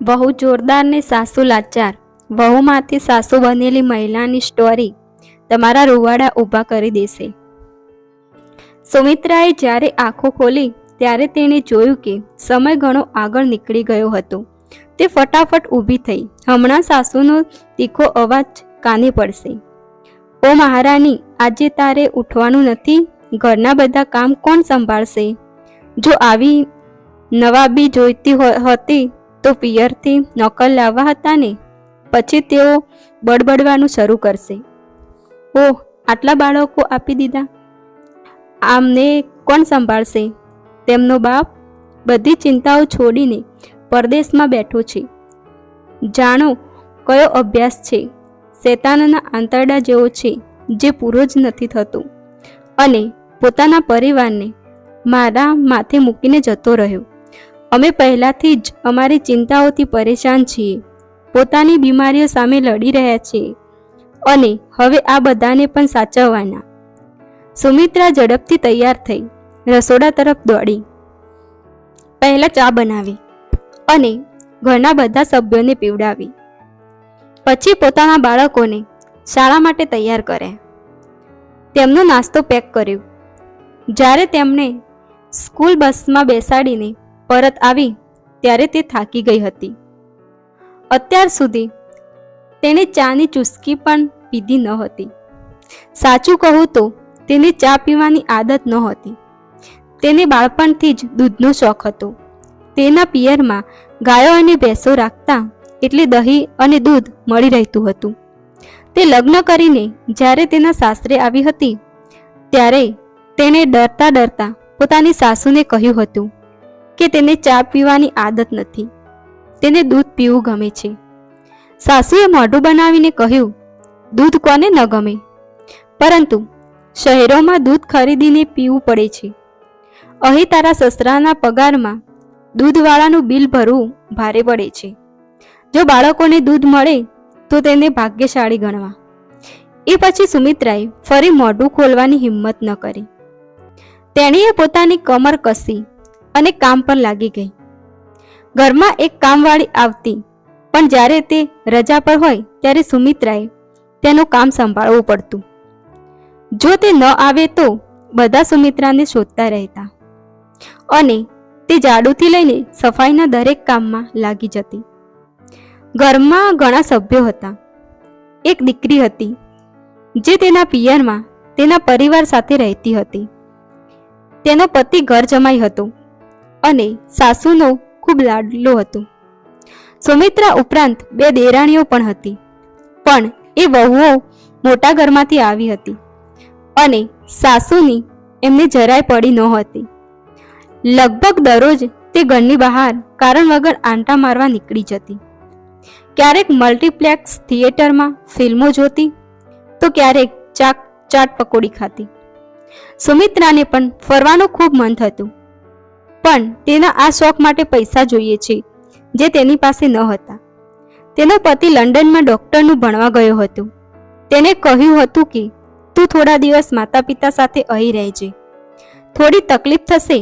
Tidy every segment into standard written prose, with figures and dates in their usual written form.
વહુ જોરદાર ને સાસુ લાચાર. વહુમાંથી સાસુ બનેલી મહિલાની સ્ટોરી તમારા રૂવાડા ઊભા કરી દેશે. સુમિત્રાએ જ્યારે આંખો ખોલી ત્યારે તેણે જોયું કે સમય ઘણો આગળ નીકળી ગયો હતો. તે ફટાફટ ઊભી થઈ. હમણાં સાસુનો તીખો અવાજ કાને પડશે. ઓ મહારાણી, આજે તારે ઉઠવાનું નથી? ઘરના બધા કામ કોણ સંભાળશે? જો આવી નવાબી જોઈતી હતી તો પિયરથી નોકર લાવવા હતા ને. પછી તેઓ બડબડવાનું શરૂ કરશે. ઓહ, આટલા બાળકો આપી દીધા, આમને કોણ સંભાળશે? તેમનો બાપ બધી ચિંતાઓ છોડીને પરદેશમાં બેઠો છે. જાણો કયો અભ્યાસ છે? શેતાનના આંતરડા જેવો છે જે પૂરો જ નથી થતો અને પોતાના પરિવારને મારા માથે મૂકીને જતો રહ્યો. અમે પહેલાથી જ અમારી ચિંતાઓથી પરેશાન છીએ. પોતાની બીમારીઓ સામે લડી રહ્યા છીએ અને હવે આ બધાને પણ સાચવવાના. સુમિત્રા ઝડપથી તૈયાર થઈ રસોડા તરફ દોડી. પહેલા ચા બનાવી અને ઘરના બધા સભ્યોને પીવડાવી. પછી પોતાના બાળકોને શાળા માટે તૈયાર કર્યા. તેમનો નાસ્તો પેક કર્યો. જ્યારે તેમણે સ્કૂલ બસમાં બેસાડીને પરત આવી ત્યારે તે થાકી ગઈ હતી. અત્યાર સુધી તેણે ચાની ચૂસકી પણ પીધી ન હતી. સાચું કહું તો તેને ચા પીવાની આદત નહોતી. તેને બાળપણથી જ દૂધનો શોખ હતો. તેના પિયરમાં ગાયો અને ભેંસો રાખતા એટલે દહીં અને દૂધ મળી રહેતું હતું. તે લગ્ન કરીને જ્યારે તેના સાસરે આવી હતી ત્યારે તેણે ડરતા ડરતા પોતાની સાસુને કહ્યું હતું કે તેને ચા પીવાની આદત નથી, તેને દૂધ પીવું ગમે છે. સાસુએ મોઢું બનાવીને કહ્યું, દૂધ કોને ન ગમે? પરંતુ શહેરોમાં દૂધ ખરીદીને પીવું પડે છે. અહીં તારા સસરાના પગારમાં દૂધવાળાનું બિલ ભરવું ભારે પડે છે. જો બાળકોને દૂધ મળે તો તેને ભાગ્યશાળી ગણવા. એ પછી સુમિત્રાએ ફરી મોઢું ખોલવાની હિંમત ન કરી. તેણીએ પોતાની કમર કસી અને કામ પર લાગી ગઈ. ઘરમાં એક કામવાળી આવતી, પણ જ્યારે તે રજા પર હોય ત્યારે સુમિત્રાએ તેનું કામ સંભાળવું પડતું. જો તે ન આવે તો બધા સુમિત્રાને શોધતા રહેતા અને તે ઝાડુથી લઈને સફાઈના દરેક કામમાં લાગી જતી. ઘરમાં ઘણા સભ્યો હતા. એક દીકરી હતી જે તેના પિયરમાં તેના પરિવાર સાથે રહેતી હતી. તેનો પતિ ઘર જમાઈ હતો અને સાસુનો ખૂબ લાડલો હતો. સુમિત્રા ઉપરાંત 2 દેરાણીઓ પણ હતી, પણ એ વહુઓ મોટા ઘરમાંથી આવી હતી અને સાસુની એમને જરાય પડી નહોતી. લગભગ દરરોજ તે ઘરની બહાર કારણ વગર આંટા મારવા નીકળી જતી. ક્યારેક મલ્ટીપ્લેક્સ થિયેટરમાં ફિલ્મો જોતી તો ક્યારેક ચાટ પકોડી ખાતી. સુમિત્રાને પણ ફરવાનું ખૂબ મન થતું, પણ તેના આ શોખ માટે પૈસા જોઈએ છે જે તેની પાસે ન હતા. તેનો પતિ લંડનમાં ડૉક્ટરનું ભણવા ગયો હતો. તેને કહ્યું હતું કે તું થોડા દિવસ માતા પિતા સાથે અહીં રહેજે. થોડી તકલીફ થશે,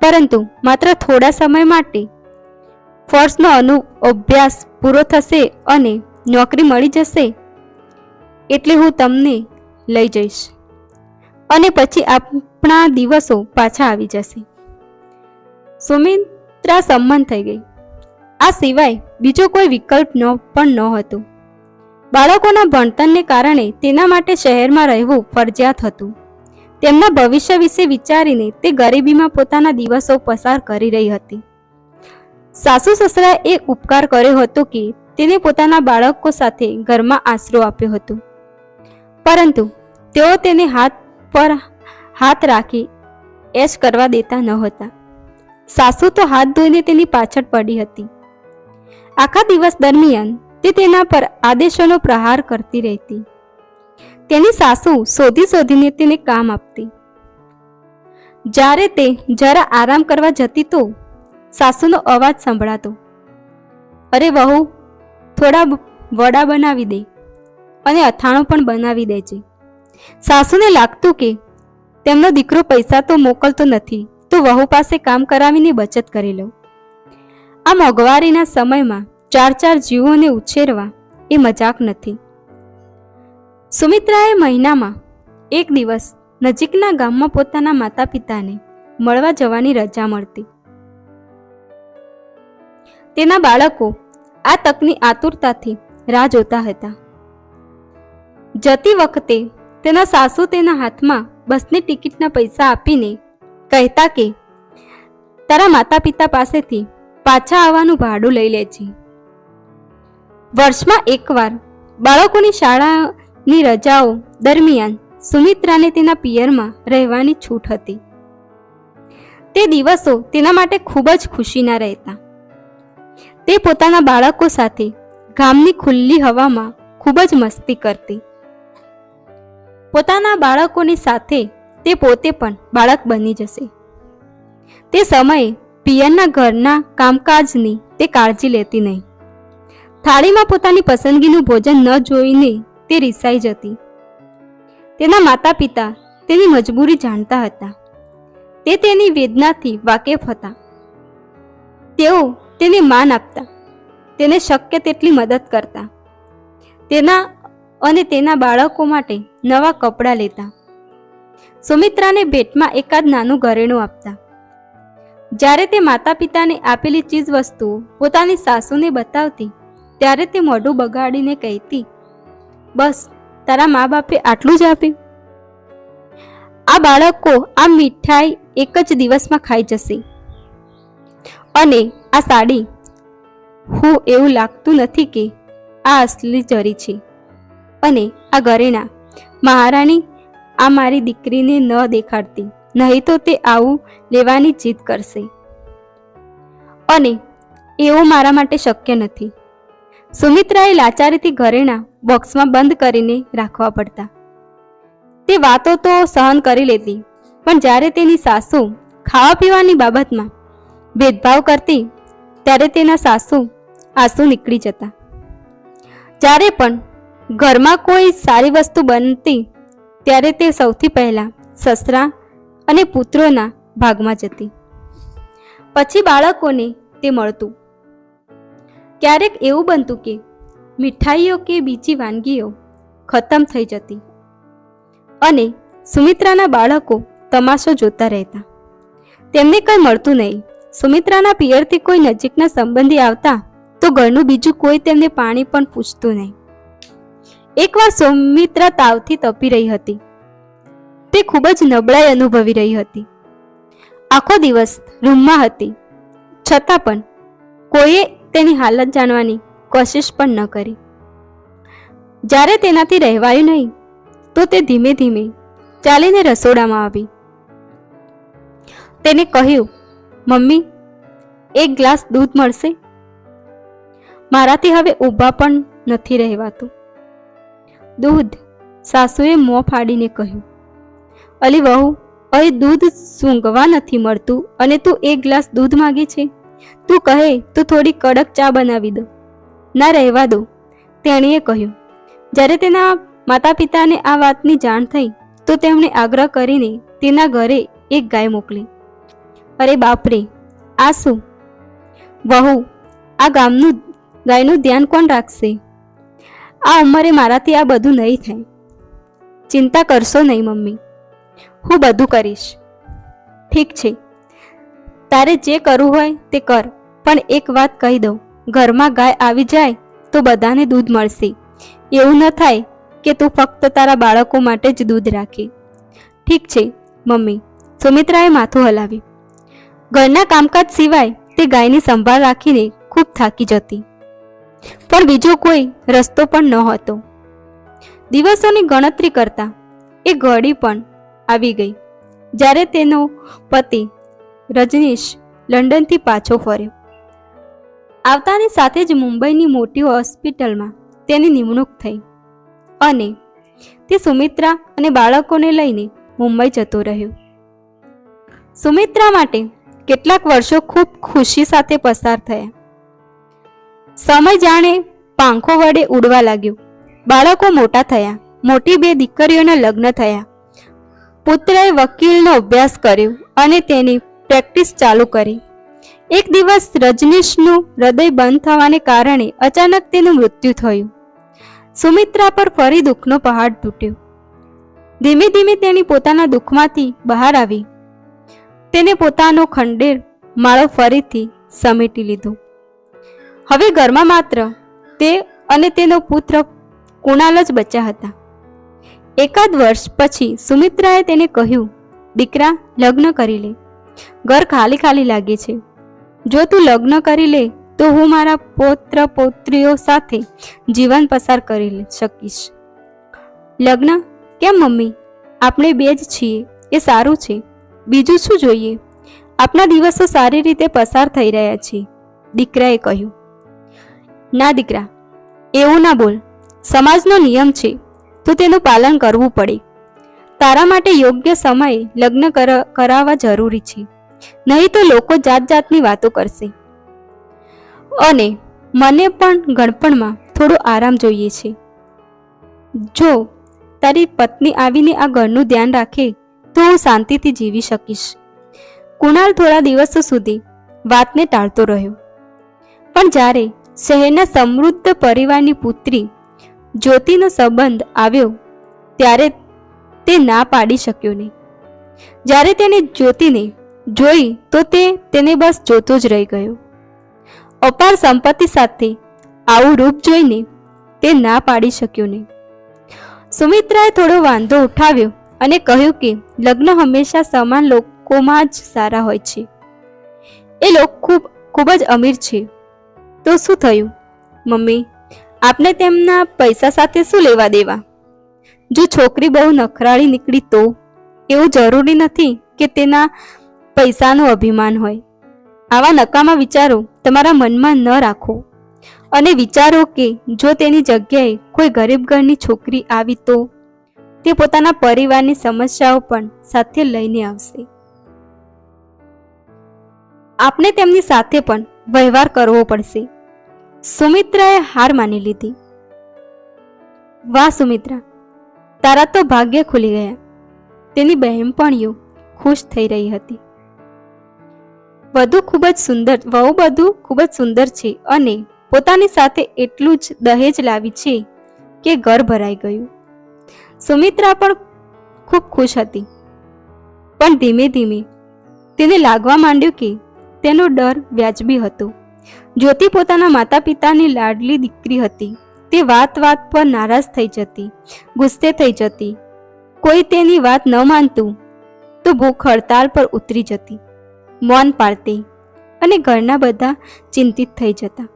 પરંતુ માત્ર થોડા સમય માટે. ફોર્સનો અભ્યાસ પૂરો થશે અને નોકરી મળી જશે એટલે હું તમને લઈ જઈશ અને પછી આપણા દિવસો પાછા આવી જશે. સુમિત્રા સંમત થઈ ગઈ. આ સિવાય બીજો કોઈ વિકલ્પ પણ નહોતો. બાળકોના ભણતરને કારણે તેના માટે શહેરમાં રહેવું ફરજિયાત હતું. તેમના ભવિષ્ય વિશે વિચારીને તે ગરીબીમાં પોતાના દિવસો પસાર કરી રહી હતી. સાસુ સસરાએ એક ઉપકાર કર્યો હતો કે તેને પોતાના બાળકો સાથે ઘરમાં આશરો આપ્યો હતો, પરંતુ તેઓ તેને હાથ પર હાથ રાખી એશ કરવા દેતા નહોતા. સાસુ તો હાથ ધોઈને તેની પાછળ પડી હતી. આખા દિવસ દરમિયાન તે તેના પર આદેશોનો પ્રહાર કરતી રહેતી. તેની સાસુ શોધી શોધીને તેને કામ આપતી. જ્યારે તે જરા આરામ કરવા જતી તો સાસુનો અવાજ સંભળાતો, અરે વહુ, થોડા વડા બનાવી દે અને અથાણું પણ બનાવી દેજે. સાસુને લાગતું કે તેમનો દીકરો પૈસા તો મોકલતો નથી, તો વહુ પાસે કામ કરાવીને બચત કરી લઉં. આ મોંઘવારીના સમયમાં 4 જીવોને ઉછેરવા એ મજાક નથી. સુમિત્રાએ મહિનામાં એક દિવસ નજીકના ગામમાં પોતાના માતા પિતાને મળવા જવાની રજા મળતી. તેના બાળકો આ તકની આતુરતાથી રાહ જોતા હતા. જતી વખતે તેના સાસુ તેના હાથમાં બસની ટિકિટના પૈસા આપીને કહેતા કે તારા માતા પિતા પાસેથી પાછા આવવાનું ભાડું લઈ લેજે. વર્ષમાં એકવાર બાળકોની શાળાની રજાઓ દરમિયાન સુમિત્રાને તેના પિયરમાં રહેવાની છૂટ હતી. તે દિવસો તેના માટે ખૂબ જ ખુશીના રહેતા. તે પોતાના બાળકો સાથે ગામની ખુલ્લી હવામાં ખૂબ જ મસ્તી કરતી. પોતાના બાળકોની સાથે તે પોતે પણ બાળક બની જશે. તે સમયે પિયરના ઘરના કામકાજની તે કાળજી લેતી નહીં. થાળીમાં પોતાની પસંદગીનું ભોજન ન જોઈને તે રિસાઈ જતી. તેના માતા પિતા તેની મજબૂરી જાણતા હતા. તે તેની વેદનાથી વાકેફ હતા. તેઓ તેને માન આપતા, તેને શક્ય તેટલી મદદ કરતા, તેના અને તેના બાળકો માટે નવા કપડાં લેતા, સુમિત્રાને ભેટમાં એકાદ નાનું ઘરેણું આપતા. જ્યારે તે માતા પિતાને આપેલી ચીજ વસ્તુઓ પોતાની સાસુને બતાવતી ત્યારે તે મોઢું બગાડીને કહેતી, બસ તારા મા બાપે આટલું જ આપ્યું. આ બાળકો આ મીઠાઈ એક જ દિવસમાં ખાઈ જશે. અને આ સાડી, હું એવું લાગતું નથી કે આ અસલી જરી છે. અને આ ઘરેણા, મહારાણી આ મારી દીકરીને ન દેખાડતી, નહીં તો તે આવું લેવાની જીદ કરશે. અને એવું મારા માટે શક્ય નથી. સુમિત્રાએ લાચારીથી ઘરેણા બોક્સમાં બંધ કરીને રાખવા પડતા. તે વાતો તો સહન કરી લેતી, પણ જ્યારે તેની સાસુ ખાવા પીવાની બાબતમાં ભેદભાવ કરતી ત્યારે તેના સાસુ આંસુ નીકળી જતા. જ્યારે પણ ઘરમાં કોઈ સારી વસ્તુ બનતી ત્યારે તે સૌથી પહેલા સસરા અને પુત્રોના ભાગમાં જતી. પછી બાળકોને તે મળતું. ક્યારેક એવું બનતું કે મીઠાઈઓ કે બીજી વાનગીઓ ખતમ થઈ જતી અને સુમિત્રાના બાળકો તમાશો જોતા રહેતા. તેમને કંઈ મળતું નહીં. સુમિત્રાના પિયરથી કોઈ નજીકના સંબંધી આવતા તો ઘરનું બીજું કોઈ તેમને પાણી પણ પૂછતું નહીં. એકવાર સુમિત્રા તાવથી તપી રહી હતી. તે ખૂબ જ નબળાઈ અનુભવી રહી હતી. આખો દિવસ રૂમમાં હતી, છતાં પણ કોઈએ તેની હાલત જાણવાની કોશિશ પણ ન કરી. જ્યારે તેનાથી રહેવાયું નહીં તો તે ધીમે ધીમે ચાલીને રસોડામાં આવી. તેને કહ્યું, મમ્મી, એક ગ્લાસ દૂધ મળશે? મારાથી હવે ઊભા પણ નથી રહેવાતું. દૂધ? સાસુએ મોં ફાડીને કહ્યું. અલી વહુ, અહીં દૂધ સૂંઘવા નથી મળતું અને તું એક ગ્લાસ દૂધ માગે છે? તું કહે તો થોડી કડક ચા બનાવી દો. ના, રહેવા દો, તેણીએ કહ્યું. જ્યારે તેના માતા પિતાને આ વાતની જાણ થઈ તો તેમણે આગ્રહ કરીને તેના ઘરે એક ગાય મોકલી. અરે બાપરે, આ શું? વહુ, આ ગાયનું ધ્યાન કોણ રાખશે? આ ઉંમરે મારાથી આ બધું નહીં થાય. ચિંતા કરશો નહીં મમ્મી, હું બધું કરીશ. ઠીક છે, તારે જે કરવું હોય તે કર, પણ એક વાત કહી દઉં, ઘરમાં ગાય આવી જાય તો બધાને દૂધ મળશે. એવું ન થાય કે તું ફક્ત તારા બાળકો માટે જ દૂધ રાખે. ઠીક છે મમ્મી, સુમિત્રાએ માથું હલાવ્યું. ઘરના કામકાજ સિવાય તે ગાયની સંભાળ રાખીને ખૂબ થાકી જતી, પણ બીજો કોઈ રસ્તો પણ ન હતો. દિવસોની ગણતરી કરતા એ ઘડી પણ આવી ગઈ જ્યારે તેનો પતિ રજનીશ લંડનથી પાછો ફર્યો. આવતાની સાથે જ મુંબઈની મોટી હોસ્પિટલમાં તેની નિમણૂક થઈ અને તે સુમિત્રા અને બાળકોને લઈને મુંબઈ જતો રહ્યો. સુમિત્રા માટે કેટલાક વર્ષો ખૂબ ખુશી સાથે પસાર થયા. સમય જાણે પાંખો વડે ઉડવા લાગ્યો. બાળકો મોટા થયા. મોટી 2 દીકરીઓના લગ્ન થયા. પુત્રએ વકીલનો અભ્યાસ કર્યો અને તેની પ્રેક્ટિસ ચાલુ કરી. એક દિવસ રજનીશનું હૃદય બંધ થવાને કારણે અચાનક તેનું મૃત્યુ થયું. સુમિત્રા પર ફરી દુઃખનો પહાડ તૂટ્યો. ધીમે ધીમે તેણી પોતાના દુઃખમાંથી બહાર આવી. તેને પોતાનો ખંડેર માળો ફરીથી સમેટી લીધો. હવે ઘરમાં માત્ર તે અને તેનો પુત્ર કુણાલ જ બચ્યા હતા. એકાદ વર્ષ પછી સુમિત્રાએ તેને કહ્યું, દીકરા, લગ્ન કરી લે. ઘર ખાલી ખાલી લાગે છે. જો તું લગ્ન કરી લે તો હું મારા પૌત્ર પૌત્રીઓ સાથે જીવન પસાર કરી શકીશ. લગ્ન? કેમ મમ્મી? આપણે બે જ છીએ, એ સારું છે. બીજું શું જોઈએ? આપણા દિવસો સારી રીતે પસાર થઈ રહ્યા છે, દીકરાએ કહ્યું. ના દીકરા, એવું ના બોલ. સમાજનો નિયમ છે તો તેનું પાલન કરવું પડે. તારા માટે યોગ્ય સમયે લગ્ન કરાવવા જરૂરી છે, નહીં તો લોકો જાત જાતની વાતો કરશે. અને મને પણ ગણપણમાં થોડો આરામ જોઈએ છે. જો તારી પત્ની આવીને આ ઘરનું ધ્યાન રાખે તો હું શાંતિથી જીવી શકીશ. કુણાલ થોડા દિવસો સુધી વાતને ટાળતો રહ્યો, પણ જ્યારે શહેરના સમૃદ્ધ પરિવારની પુત્રી જ્યોતિનો સંબંધ આવ્યો ત્યારે તે ના પાડી શક્યો નહીં. જ્યારે તેને જ્યોતિને જોઈ તો તેને બસ જોતો જ રહી ગયો. અપાર સંપત્તિ સાથે આવું રૂપ જોઈને તે ના પાડી શક્યો નહીં. સુમિત્રાએ થોડો વાંધો ઉઠાવ્યો અને કહ્યું કે લગ્ન હંમેશા સમાન લોકોમાં જ સારા હોય છે. એ લોકો ખૂબ જ અમીર છે. તો શું થયું મમ્મી? આપને તેમના પૈસા સાથે શું લેવા દેવા? જો છોકરી બહુ નખરાળી નીકળી તો એવું જરૂરી નથી કે તેના પૈસાનું અભિમાન હોય. આવા નકામા વિચારો તમારા મનમાં ન રાખો અને વિચારો કે જો તેની જગ્યાએ કોઈ ગરીબ ઘરની છોકરી આવી તો તે પોતાના પરિવારની સમસ્યાઓ પણ સાથે લઈને આવશે. આપણે તેમની સાથે પણ વ્યવહાર કરવો પડશે. સુમિત્રાએ હાર માની લીધી. વાહ સુમિત્રા, તારા તો ભાગ્ય ખુલી ગયા. તેની બહેનપણીઓ ખુશ થઈ રહી હતી. વહુ ખૂબ જ સુંદર છે અને પોતાની સાથે એટલું જ દહેજ લાવી છે કે ઘર ભરાઈ ગયું. સુમિત્રા પણ ખૂબ ખુશ હતી, પણ ધીમે ધીમે તેને લાગવા માંડ્યું કે તેનો ડર વ્યાજબી હતો. જ્યોતિ પોતાના માતા પિતાની લાડલી દીકરી હતી. તે વાત વાત પર નારાજ થઈ જતી, ગુસ્સે થઈ જતી. કોઈ તેની વાત ન માનતું તો ભૂખ હડતાલ પર ઉતરી જતી, મૌન પાળતી અને ઘરના બધા ચિંતિત થઈ જતા.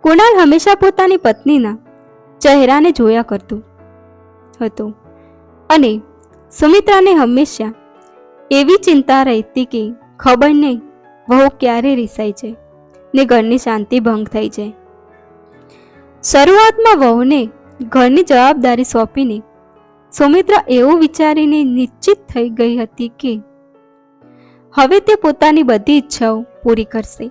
કુણાલ હંમેશા પોતાની પત્નીના ચહેરાને જોયા કરતો હતો અને સુમિત્રાને હંમેશા એવી ચિંતા રહેતી કે ખબર નહીં વહુ ક્યારે રિસાઈ જાય ને ઘરની શાંતિ ભંગ થઈ જાય. શરૂઆતમાં વહુને ઘરની જવાબદારી સોંપીને સુમિત્રા એવું વિચારીને નિશ્ચિત થઈ ગઈ હતી કે હવે તે પોતાની બધી ઈચ્છાઓ પૂરી કરશે.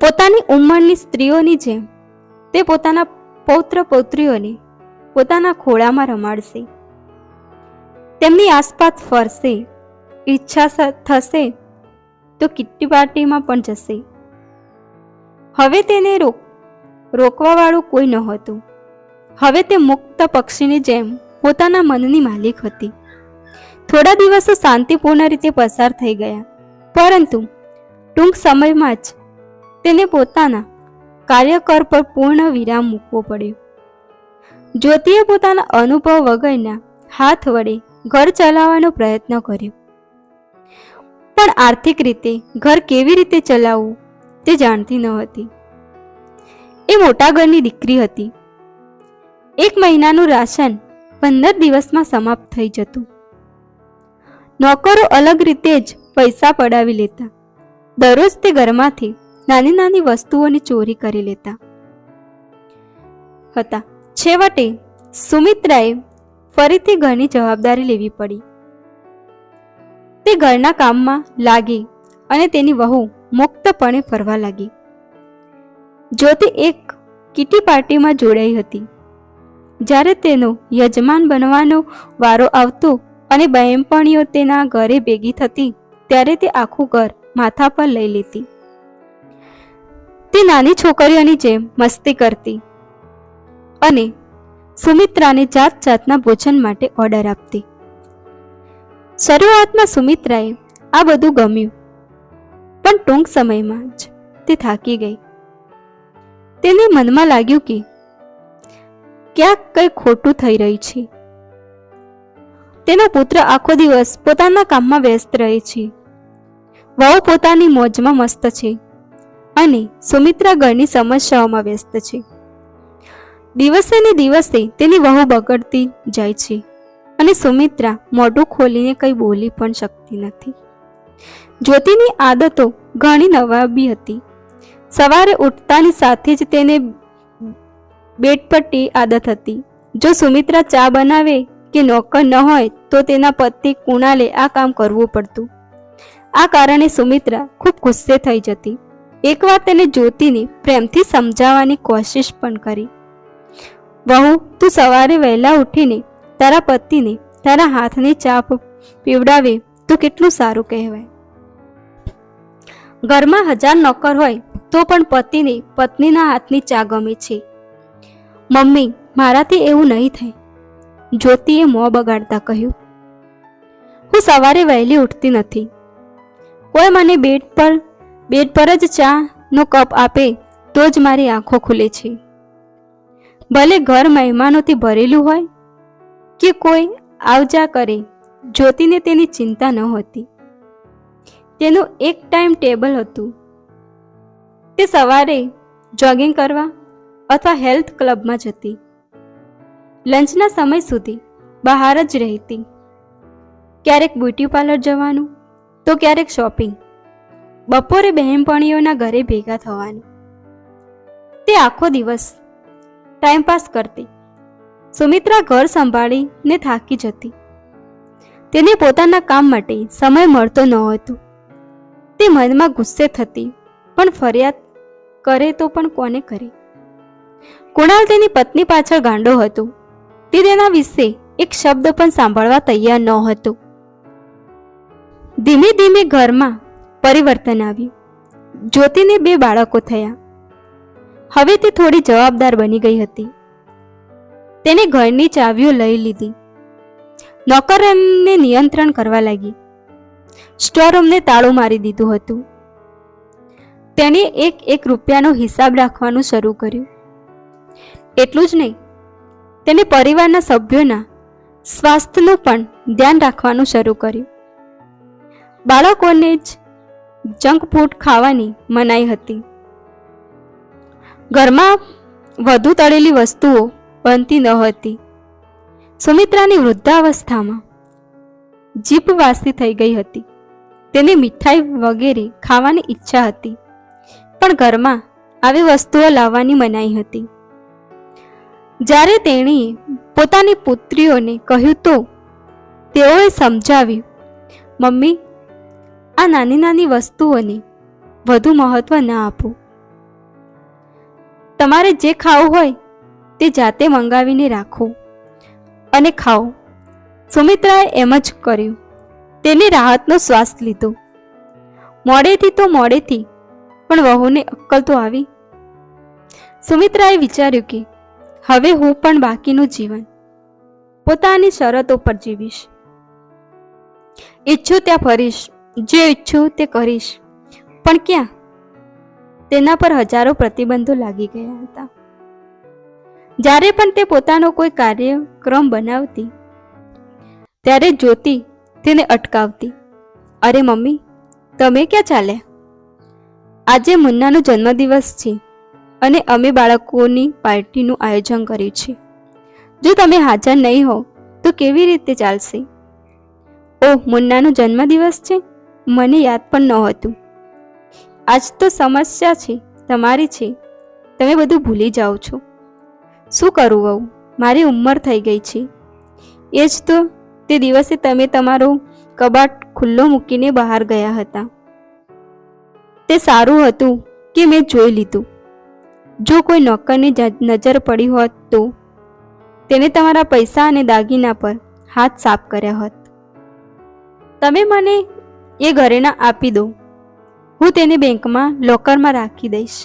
પોતાની ઉંમરની સ્ત્રીઓની જેમ તે પોતાના પૌત્ર પૌત્રીઓને પોતાના ખોળામાં રમાડશે, તેમની આસપાસ ફરશે. ઈચ્છા થશે તો કિટ્ટી પાર્ટીમાં પણ જશે. હવે તેને રોકવાવાળું કોઈ નહોતું. હવે તે મુક્ત પક્ષીની જેમ પોતાના મનની માલિક હતી. થોડા દિવસો શાંતિપૂર્ણ રીતે પસાર થઈ ગયા, પરંતુ ટૂંક સમયમાં જ તેને પોતાના કાર્યકર પર પૂર્ણ વિરામ મૂકવો પડ્યો. જ્યોતિએ પોતાના અનુભવ વગરના હાથ વડે ઘર ચલાવવાનો પ્રયત્ન કર્યો, પણ આર્થિક રીતે ઘર કેવી રીતે ચલાવવું તે જાણતી ન હતી. એ મોટા ઘરની દીકરી હતી. 1 મહિનાનું રાશન 15 દિવસમાં સમાપ્ત થઈ જતું. નોકરો અલગ રીતે જ પૈસા પડાવી લેતા. દરરોજ તે ઘરમાંથી નાની નાની વસ્તુઓની ચોરી કરી લેતા હતા. છેવટે સુમિત્રાએ ફરીથી ઘરની જવાબદારી લેવી પડી. તે ઘરના કામમાં લાગી અને તેની વહુ મુક્તપણે ફરવા લાગી. જ્યોતિ એક કિટી પાર્ટીમાં જોડાઈ હતી. જ્યારે તેનો યજમાન બનવાનો વારો આવતો અને બહેનપણીઓ તેના ઘરે ભેગી થતી ત્યારે તે આખું ઘર માથા પર લઈ લેતી. તે નાની છોકરીઓની જેમ મસ્તી કરતી અને સુમિત્રાને જાત જાતના ભોજન માટે ઓર્ડર આપતી. શરૂઆતમાં સુમિત્રાએ આ બધું ગમ્યું, પણ ટૂંક સમયમાં જ તે થાકી ગઈ. તેને મનમાં લાગ્યું કે ક્યાંક કંઈ ખોટું થઈ રહ્યું છે. તેનો પુત્ર આખો દિવસ પોતાના કામમાં વ્યસ્ત રહે છે, વહુ પોતાની મોજમાં મસ્ત છે અને સુમિત્રા ઘરની સમસ્યાઓમાં વ્યસ્ત છે. દિવસે ને દિવસે તેની વહુ બગડતી જાય છે અને સુમિત્રા મોઢું ખોલીને કંઈ બોલી પણ શકતી નથી. જ્યોતિની આદતો ઘણી નવાબી હતી. સવારે ઉઠતાની સાથે જ તેને બેટપટ્ટી આદત હતી. જો સુમિત્રા ચા બનાવે કે નોકર ન હોય તો તેના પતિ કુણાલે આ કામ કરવું પડતું. આ કારણે સુમિત્રા ખૂબ ગુસ્સે થઈ જતી. એકવાર તેને જ્યોતિને પ્રેમથી સમજાવવાની કોશિશ પણ કરી. વહુ, તું સવારે વહેલા ઉઠીને તારા પતિને તારા હાથની ચા પીવડાવે તો કેટલું સારું કહેવાય. ઘરમાં 1000 નોકર હોય તો પણ પતિને પત્નીના હાથની ચા ગમે છે. મમ્મી, મારાથી એવું નહીં થાય, જ્યોતિએ મોં બગાડતા કહ્યું. હું સવારે વહેલી ઉઠતી નથી. કોઈ મને બેડ પર જ ચાનો કપ આપે તો જ મારી આંખો ખુલે છે. ભલે ઘર મહેમાનોથી ભરેલું હોય કે કોઈ આવજા કરે, જ્યોતિને તેની ચિંતા ન હતી. તેનું એક ટાઈમ ટેબલ હતું. તે સવારે જોગિંગ કરવા અથવા હેલ્થ ક્લબમાં જતી. લંચના સમય સુધી બહાર જ રહેતી. ક્યારેક બ્યુટી પાર્લર જવાનું તો ક્યારેક શોપિંગ. બપોરે બહેનપણીઓના ઘરે ભેગા થવાનું. તે આખો દિવસ ટાઈમપાસ કરતી. સુમિત્રા ઘર સંભાળીને થાકી જતી. તેને પોતાના કામ માટે સમય મળતો ન હતો. તે મનમાં ગુસ્સે થતી, પણ ફરિયાદ કરે તો પણ કોને કરે. કુણાલ તેની પત્ની પાછળ ગાંડો હતો. તે તેના વિશે એક શબ્દ પણ સાંભળવા તૈયાર ન હતો. ધીમે ધીમે ઘરમાં પરિવર્તન આવ્યું. જ્યોતિને 2 બાળકો થયા. હવે તે થોડી જવાબદાર બની ગઈ હતી. તેને ઘરની ચાવીઓ લઈ લીધી. નોકરને નિયંત્રણ કરવા લાગી. સ્ટોરરૂમને તાળું મારી દીધું હતું. તેણે એક રૂપિયાનો હિસાબ રાખવાનું શરૂ કર્યું. એટલું જ નહીં, તેને પરિવારના સભ્યોના સ્વાસ્થ્યનું પણ ધ્યાન રાખવાનું શરૂ કર્યું. બાળકોને જ જંક ફૂડ ખાવાની મનાઈ હતી. ઘરમાં વધુ તળેલી વસ્તુઓ બનતી ન હતી. સુમિત્રાની વૃદ્ધાવસ્થામાં જીભ વાસી થઈ ગઈ હતી. તેને મીઠાઈ વગેરે ખાવાની ઈચ્છા હતી, પણ ઘરમાં આવી વસ્તુઓ લાવવાની મનાઈ હતી. જ્યારે તેણીએ પોતાની પુત્રીઓને કહ્યું તો તેઓએ સમજાવ્યું, મમ્મી, આ નાની નાની વસ્તુઓને વધુ મહત્વ ન આપો. તમારે જે ખાવું હોય તે જાતે મંગાવીને રાખો અને ખાઓ. સુમિત્રાએ એમ જ કર્યું. તેને રાહતનો શ્વાસ લીધો. મોડેથી તો મોડેથી પણ વહુને અક્કલ તો આવી. સુમિત્રાએ વિચાર્યું કે હવે હું પણ બાકીનું જીવન પોતાની શરતો પર જીવીશ. ઈચ્છું ત્યાં ફરીશ, જે ઈચ્છું તે કરીશ. પણ ક્યાં? તેના પર હજારો પ્રતિબંધો લાગી ગયા હતા. જ્યારે પણ તે પોતાનો કોઈ કાર્યક્રમ બનાવતી ત્યારે જ્યોતિ તેને અટકાવતી. અરે મમ્મી, તમે ક્યાં ચાલ્યા? આજે મુન્નાનો જન્મદિવસ છે અને અમે બાળકોની પાર્ટીનું આયોજન કર્યું છે. જો તમે હાજર નહીં હો તો કેવી રીતે ચાલશે? ઓહ, મુન્નાનો જન્મદિવસ છે? મને યાદ પણ નહોતું. આજ તો સમસ્યા છે તમારી છે, તમે બધું ભૂલી જાઓ છો. શું કરું વહુ, મારી ઉંમર થઈ ગઈ છે. એ જ તો તે દિવસે તમે તમારો કબાટ ખુલ્લો મૂકીને બહાર ગયા હતા. તે સારું હતું કે મેં જોઈ લીધું. જો કોઈ નોકરની નજર પડી હોત તો તેને તમારા પૈસા અને દાગીના પર હાથ સાફ કર્યા હોત. તમે મને એ ઘરેણાં આપી દો. હું તેને બેંકમાં લોકરમાં રાખી દઈશ.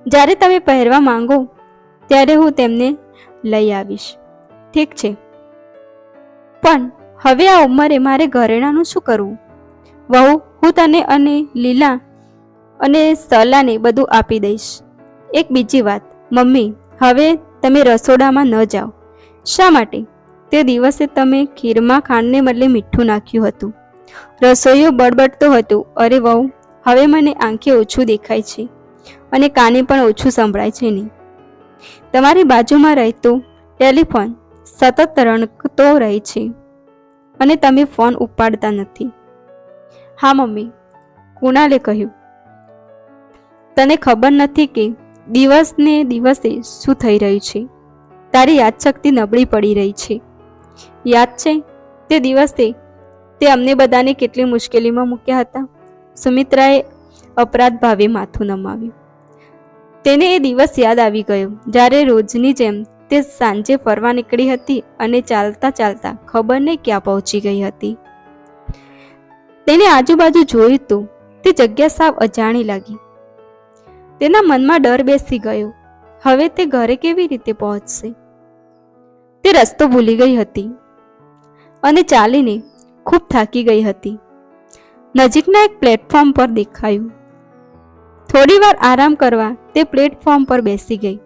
જ્યારે તમે પહેરવા માંગો ત્યારે હું તેમને લઈ આવીશ. ઠીક છે, પણ હવે આ ઉંમરે મારે ઘરેણાંનું શું કરવું? વહુ, હું તને અને લીલા અને સલાને બધું આપી દઈશ. એક બીજી વાત, મમ્મી, હવે તમે રસોડામાં ન જાઓ. શા માટે? તે દિવસે તમે ખીરમાં ખાંડને બદલે મીઠું નાખ્યું હતું. રસોઈયો બળબડતો હતો, અરે વહુ, હવે મને આંખે ઓછું દેખાય છે અને કાને પણ ઓછું સંભળાય છે નહીં. તમારી બાજુમાં રહેતું ટેલિફોન સતત રણકતો રહે છે અને તમે ફોન ઉપાડતા નથી. હા મમ્મી, કુણાલે કહ્યું. તને ખબર નથી કે દિવસને દિવસે શું થઈ રહ્યું છે? તારી યાદશક્તિ નબળી પડી રહી છે. યાદ છે તે દિવસે તે અમને બધાને કેટલી મુશ્કેલીમાં મૂક્યા હતા? સુમિત્રાએ અપરાધ ભાવે માથું નમાવ્યું. તેને એ દિવસ યાદ આવી ગયો જ્યારે રોજની જેમ તે સાંજે ફરવા નીકળી હતી અને ચાલતા ચાલતા ખબર નહીં ક્યાં પહોંચી ગઈ હતી. તેને આજુબાજુ જોયું તો તે જગ્યા સાવ અજાણી લાગી. તેના મનમાં ડર બેસી ગયો. હવે તે ઘરે કેવી રીતે પહોંચશે? તે રસ્તો ભૂલી ગઈ હતી અને ચાલીને ખૂબ થાકી ગઈ હતી. નજીકના એક પ્લેટફોર્મ પર દેખાયું. થોડી વાર આરામ કરવા તે પ્લેટફોર્મ પર બેસી ગઈ.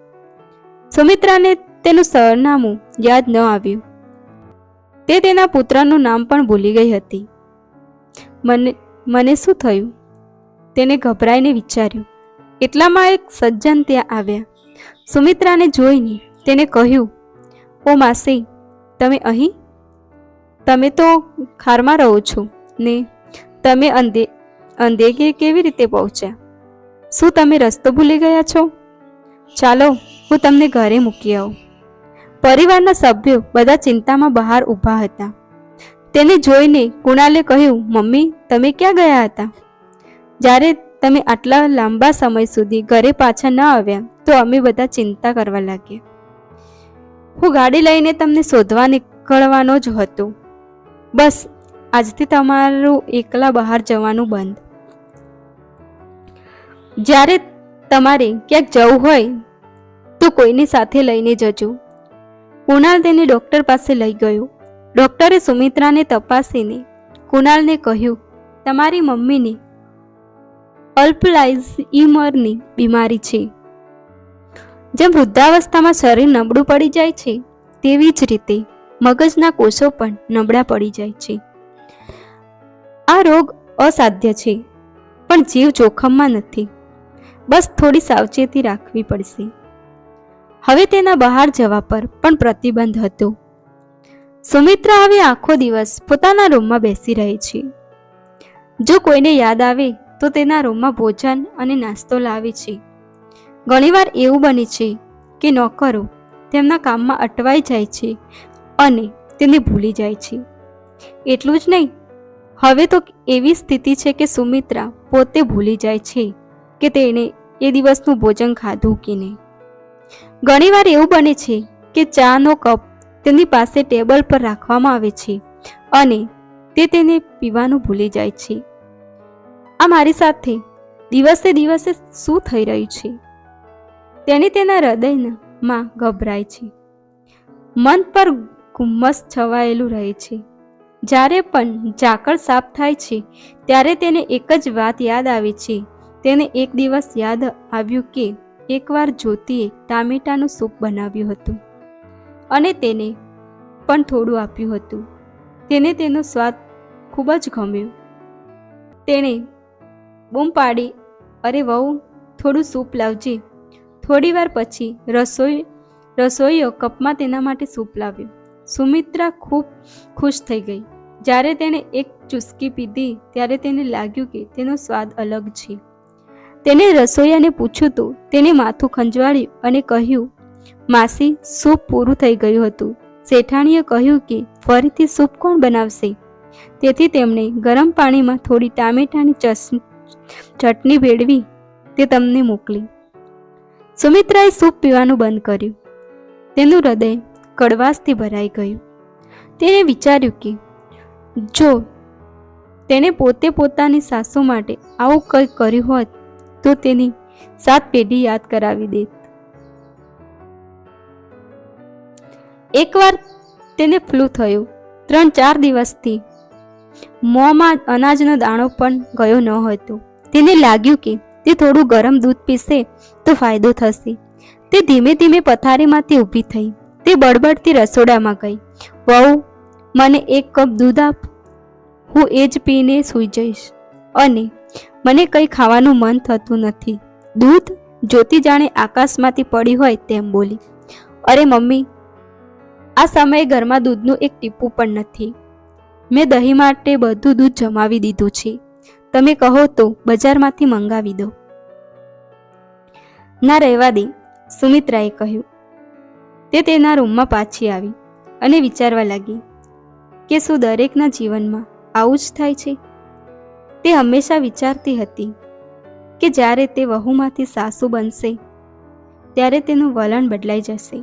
સુમિત્રાને તેનું સરનામું યાદ ન આવ્યું. તે તેના પુત્રનું નામ પણ ભૂલી ગઈ હતી. મને શું થયું? તેને ગભરાઈને વિચાર્યું. એટલામાં એક સજ્જન ત્યાં આવ્યા. સુમિત્રાને જોઈને તેને કહ્યું, ઓ માસી, તમે અહીં? તમે તો ખારમાં રહો છો ને તમે અંધેગે કેવી રીતે પહોંચ્યા? શું તમે રસ્તો ભૂલી ગયા છો? ચાલો, હું તમને ઘરે મૂકી આવું. પરિવારના સભ્યો બધા ચિંતામાં બહાર ઊભા હતા. તેને જોઈને કુણાલે કહ્યું, મમ્મી, તમે ક્યાં ગયા હતા? જ્યારે તમે આટલા લાંબા સમય સુધી ઘરે પાછા ન આવ્યા તો અમે બધા ચિંતા કરવા લાગ્યા. હું ગાડી લઈને તમને શોધવા નીકળવાનો જ હતો. બસ આજથી તમારું એકલા બહાર જવાનું બંધ. જ્યારે તમારે ક્યાંક જવું હોય તો કોઈની સાથે લઈને જજો. કુણાલ તેને ડૉક્ટર પાસે લઈ ગયો. ડૉક્ટરે સુમિત્રાને તપાસીને કુણાલને કહ્યું, તમારી મમ્મીને અલ્ઝાઇમરની બીમારી છે. જેમ વૃદ્ધાવસ્થામાં શરીર નબળું પડી જાય છે તેવી જ રીતે મગજના કોષો પણ નબળા પડી જાય છે. આ રોગ અસાધ્ય છે પણ જીવ જોખમમાં નથી. બસ થોડી સાવચેતી રાખવી પડશે. હવે તેના બહાર જવા પર પણ પ્રતિબંધ હતો. સુમિત્રા હવે આખો દિવસ પોતાના રૂમમાં બેસી રહે છે. જો કોઈને યાદ આવે તો તેના રૂમમાં ભોજન અને નાસ્તો લાવે છે. ઘણીવાર એવું બને છે કે નોકરો તેમના કામમાં અટવાઈ જાય છે અને તેને ભૂલી જાય છે. એટલું જ નહીં, હવે તો એવી સ્થિતિ છે કે સુમિત્રા પોતે ભૂલી જાય છે કે તેણે એ દિવસનું ભોજન ખાધું કે નહીં. ઘણીવાર એવું બને છે કે ચાનો કપ તેની પાસે ટેબલ પર રાખવામાં આવે છે અને તે તેને પીવાનું ભૂલી જાય છે. આ મારી સાથે દિવસે દિવસે શું થઈ રહ્યું છે? તેને તેના હૃદયમાં ગભરાય છે. મન પર ગુમ્મસ છવાયેલું રહે છે. જ્યારે પણ ઝાકળ સાફ થાય છે ત્યારે તેને એક જ વાત યાદ આવે છે. તેને એક દિવસ યાદ આવ્યું કે એકવાર જ્યોતિએ ટામેટાનું સૂપ બનાવ્યું હતું અને તેને પણ થોડું આપ્યું હતું. તેને તેનો સ્વાદ ખૂબ જ ગમ્યો. તેણે બૂમ પાડી, અરે વહુ, થોડું સૂપ લાવજે. થોડી વાર પછી રસોઈયો કપમાં તેના માટે સૂપ લાવ્યો. સુમિત્રા ખૂબ ખુશ થઈ ગઈ. જ્યારે તેણે એક ચૂસકી પીધી ત્યારે તેને લાગ્યું કે તેનો સ્વાદ અલગ છે. તેને રસોઈયાને પૂછ્યું તો તેને માથું ખંજવાળ્યું અને કહ્યું, માસી, સૂપ પૂરું થઈ ગયું હતું. શેઠાણીએ કહ્યું કે ફરીથી સૂપ કોણ બનાવશે? તેથી તેમણે ગરમ પાણીમાં થોડી ટામેટાની ચટણી ભેળવી તે તમને મોકલી. સુમિત્રાએ સૂપ પીવાનું બંધ કર્યું. તેનું હૃદય કડવાશથી ભરાઈ ગયું. તેણે વિચાર્યું કે જો તેણે પોતે પોતાની સાસુ માટે આવું કંઈ કર્યું હોત તો તેની 7 પેઢી યાદ કરાવી દેત. એકવાર તેને ફ્લૂ થયું. 3-4 દિવસથી મોંમાં અનાજનો દાણો પણ ગયો ન હતો. તેને લાગ્યું કે તે થોડું ગરમ દૂધ પીશે તો ફાયદો થશે. તે ધીમે ધીમે પથારીમાંથી ઊભી થઈ. તે બળબડતી રસોડામાં ગઈ. વહુ, મને 1 કપ દૂધ આપ, હું એ જ પીને સૂઈ જઈશ. અને મને કંઈ ખાવાનું મન થતું નથી. દૂધ? જ્યોતિ જાણે આકાશમાંથી પડી હોય તેમ બોલી. અરે મમ્મી, આ સમયે ઘરમાં દૂધનું એક ટીપું પણ નથી. મેં દહીં માટે બધું દૂધ જમાવી દીધું છે. તમે કહો તો બજારમાંથી મંગાવી દો. ના, રહેવા દે, સુમિત્રાએ કહ્યું. તે તેના રૂમમાં પાછી આવી અને વિચારવા લાગી કે શું દરેકના જીવનમાં આવું જ થાય છે? તે હંમેશા વિચારતી હતી કે જ્યારે તે વહુમાંથી સાસુ બનશે ત્યારે તેનું વલણ બદલાઈ જશે.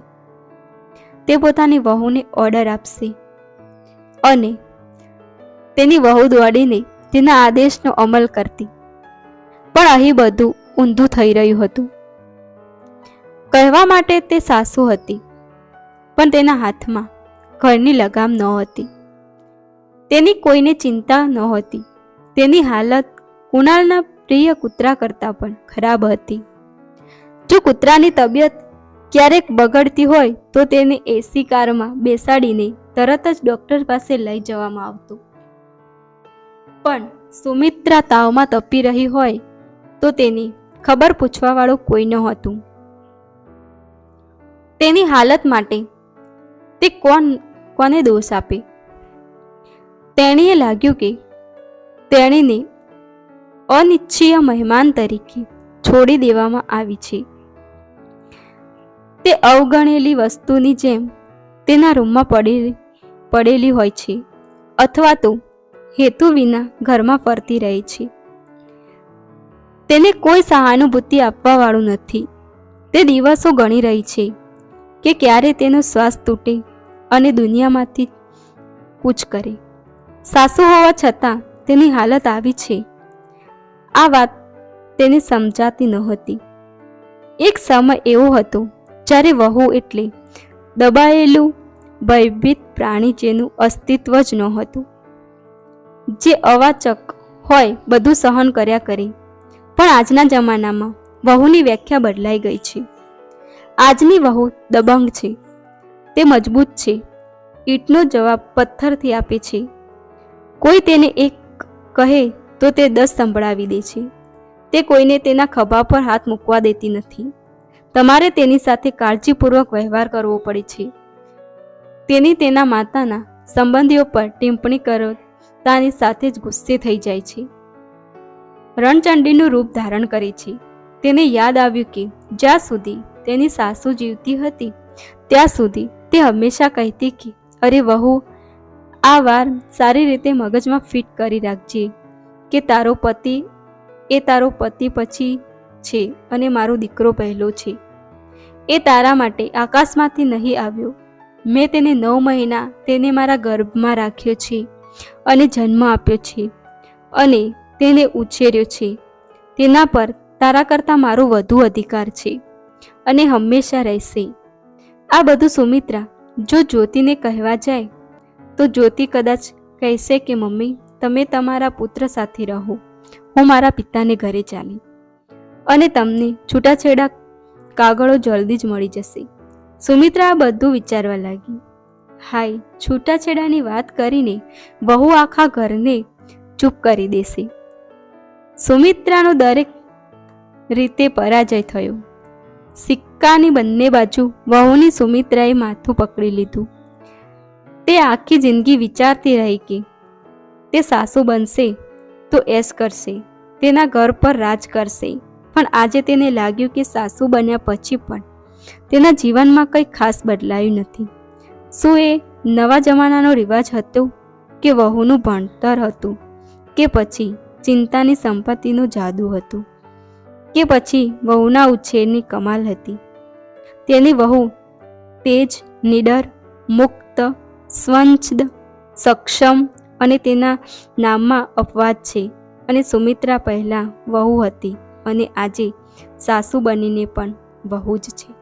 તે પોતાની વહુને ઓર્ડર આપશે અને તેની વહુ દોડીને તેના આદેશનો અમલ કરતી. પણ અહીં બધું ઊંધું થઈ રહ્યું હતું. કહેવા માટે તે સાસુ હતી, પણ તેના હાથમાં ઘરની લગામ નહોતી. તેની કોઈને ચિંતા નહોતી. તેની હાલત કુણાલના પ્રિય કૂતરા કરતાં પણ ખરાબ હતી. જો કૂતરાની તબિયત ક્યારેક બગડતી હોય તો તેને એસી કારમાં બેસાડીને તરત જ ડૉક્ટર પાસે લઈ જવામાં આવતું. પણ સુમિત્રા તાવમાં તપી રહી હોય તો તેની ખબર પૂછવાવાળું કોઈ નહોતું. તેની હાલત માટે તે કોને દોષ આપે? તેણીએ લાગ્યું કે તેણીને અનિચ્છનીય મહેમાન તરીકે છોડી દેવામાં આવી છે. તે અવગણેલી વસ્તુની જેમ તેના રૂમમાં પડેલી હોય છે, અથવા તો હેતુ વિના ઘરમાં ફરતી રહે છે. તેને કોઈ સહાનુભૂતિ આપવાવાળું નથી. તે દિવસો ગણી રહી છે કે ક્યારે તેનો શ્વાસ તૂટે અને દુનિયામાંથી કૂચ કરે. સાસુ હોવા છતાં તેની હાલત આવી છે, આ વાત તેને સમજાતી નહોતી. એક સમય એવો હતો જ્યારે વહુ એટલે દબાયેલું ભયભીત પ્રાણી જેનું અસ્તિત્વ જ નહોતું, જે અવાચક હોય બધું સહન કર્યા કરે. પણ આજના જમાનામાં વહુની વ્યાખ્યા બદલાઈ ગઈ છે. આજની વહુ દબંગ છે. તે મજબૂત છે. ઈંટનો જવાબ પથ્થરથી આપે છે. કોઈ તેને એક કહે તો તે 10 સંભળાવી દે છે. તે કોઈને તેના ખભા પર હાથ મૂકવા દેતી નથી. તમારે તેની સાથે કાળજીપૂર્વક વ્યવહાર કરવો પડે છે. તેની તેના માતાના સંબંધીઓ પર ટિપ્પણી કરતાની સાથે જ ગુસ્સે થઈ જાય છે. રણચંડીનું રૂપ ધારણ કરે છે. તેને યાદ આવ્યું કે જ્યાં સુધી તેની સાસુ જીવતી હતી ત્યાં સુધી તે હંમેશા કહેતી કે અરે વહુ, આ વાર સારી રીતે મગજમાં ફિટ કરી રાખજે કે તારો પતિ પછી છે અને મારો દીકરો પહેલો છે. એ તારા માટે આકાશમાંથી નહીં આવ્યો. મેં તેને 9 મહિના તેને મારા ગર્ભમાં રાખ્યો છે અને જન્મ આપ્યો છે અને તેને ઉછેર્યો છે. તેના પર તારા કરતાં મારો વધુ અધિકાર છે અને હંમેશા રહેશે. આ બધું સુમિત્રા જો જ્યોતિને કહેવા જાય તો જ્યોતિ કદાચ કહેશે કે મમ્મી, તમે તમારા પુત્ર સાથે રહો, હું મારા પિતાને ઘરે ચાલી, અને તમને છૂટાછેડા કાગળો જલ્દી જ મળી જશે. સુમિત્રા આ બધું વિચારવા લાગી. હાય, છૂટાછેડાની વાત કરીને વહુ આખા ઘરને ચૂપ કરી દેશે. સુમિત્રાનો દરેક રીતે પરાજય થયો. સિક્કાની બંને બાજુ વહુની સુમિત્રાએ માથું પકડી લીધું. તે આખી જિંદગી વિચારતી રહી કે તે સાસુ બનશે તો એશ કરશે, તેના ઘર પર રાજ કરશે. પણ આજે તેને લાગ્યું કે સાસુ બન્યા પછી પણ તેના જીવનમાં કંઈ ખાસ બદલાયું નથી. શું એ નવા જમાનાનો રિવાજ હતો કે વહુનું ભણતર હતું કે પછી ચિંતાની સંપત્તિનું જાદુ હતું કે પછી વહુના ઉછેરની કમાલ હતી? તેની વહુ તેજ, નીડર, મુક્ત, સ્વચ્છંદ, સક્ષમ અને તેના નામમાં અપવાદ છે. અને સુમિત્રા પહેલાં વહુ હતી અને આજે સાસુ બનીને પણ વહુ જ છે.